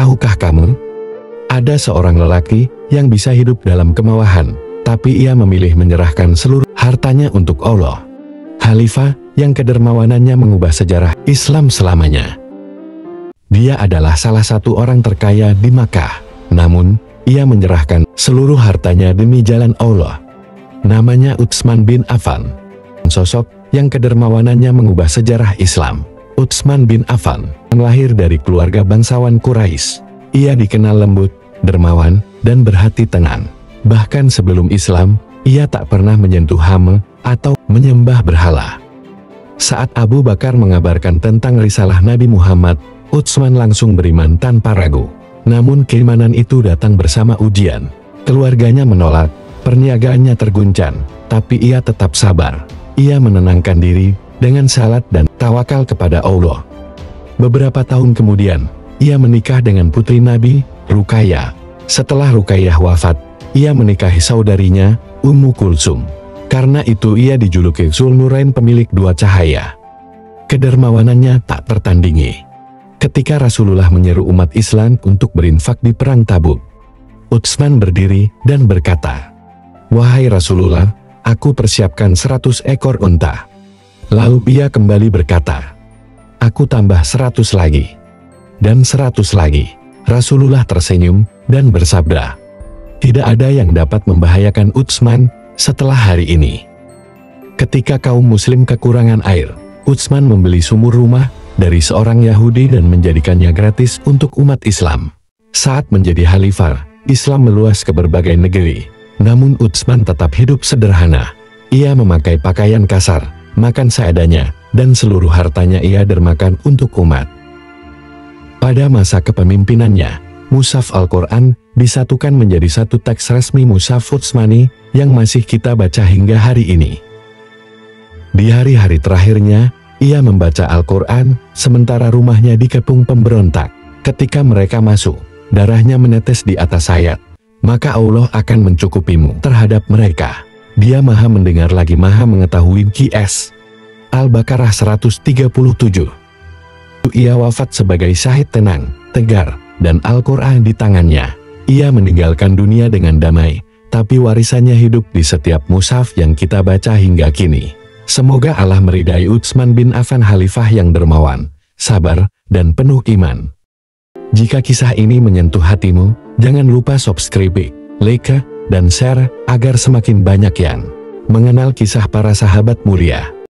Tahukah kamu? Ada seorang lelaki yang bisa hidup dalam kemewahan, tapi ia memilih menyerahkan seluruh hartanya untuk Allah. Khalifah yang kedermawanannya mengubah sejarah Islam selamanya. Dia adalah salah satu orang terkaya di Makkah, namun ia menyerahkan seluruh hartanya demi jalan Allah. Namanya Utsman bin Affan. Sosok yang kedermawanannya mengubah sejarah Islam. Utsman bin Affan lahir dari keluarga bangsawan Quraisy. Ia dikenal lembut, dermawan, dan berhati tenang. Bahkan sebelum Islam, ia tak pernah menyentuh hama atau menyembah berhala. Saat Abu Bakar mengabarkan tentang risalah Nabi Muhammad, Utsman langsung beriman tanpa ragu. Namun keimanan itu datang bersama ujian. Keluarganya menolak, perniagaannya terguncang, tapi ia tetap sabar. Ia menenangkan diri dengan salat dan tawakal kepada Allah. Beberapa tahun kemudian, ia menikah dengan putri Nabi, Ruqayyah. Setelah Ruqayyah wafat, ia menikahi saudarinya, Ummu Kulsum. Karena itu ia dijuluki Zulnurain, pemilik dua cahaya. Kedermawanannya tak tertandingi. Ketika Rasulullah menyeru umat Islam untuk berinfak di perang Tabuk, Utsman berdiri dan berkata, "Wahai Rasulullah, aku persiapkan 100 ekor unta." Lalu ia kembali berkata, "Aku tambah 100 lagi. Dan 100 lagi." Rasulullah tersenyum dan bersabda, "Tidak ada yang dapat membahayakan Utsman setelah hari ini." Ketika kaum muslim kekurangan air, Utsman membeli sumur rumah dari seorang Yahudi dan menjadikannya gratis untuk umat Islam. Saat menjadi khalifah, Islam meluas ke berbagai negeri. Namun Utsman tetap hidup sederhana. Ia memakai pakaian kasar, makan seadanya, dan seluruh hartanya ia dermakan untuk umat. Pada masa kepemimpinannya, Mushaf Al-Quran disatukan menjadi satu teks resmi Mushaf Utsmani yang masih kita baca hingga hari ini. Di hari-hari terakhirnya, ia membaca Al-Quran, sementara rumahnya dikepung pemberontak. Ketika mereka masuk, darahnya menetes di atas ayat. Maka Allah akan mencukupimu terhadap mereka. Dia maha mendengar lagi maha mengetahui. QS Al-Baqarah 137. Ia wafat sebagai syahid tenang, tegar, dan Al-Quran di tangannya. Ia meninggalkan dunia dengan damai, tapi warisannya hidup di setiap mushaf yang kita baca hingga kini. Semoga Allah meridai Utsman bin Affan, khalifah yang dermawan, sabar, dan penuh iman. Jika kisah ini menyentuh hatimu, jangan lupa subscribe, like, dan share agar semakin banyak yang mengenal kisah para sahabat mulia.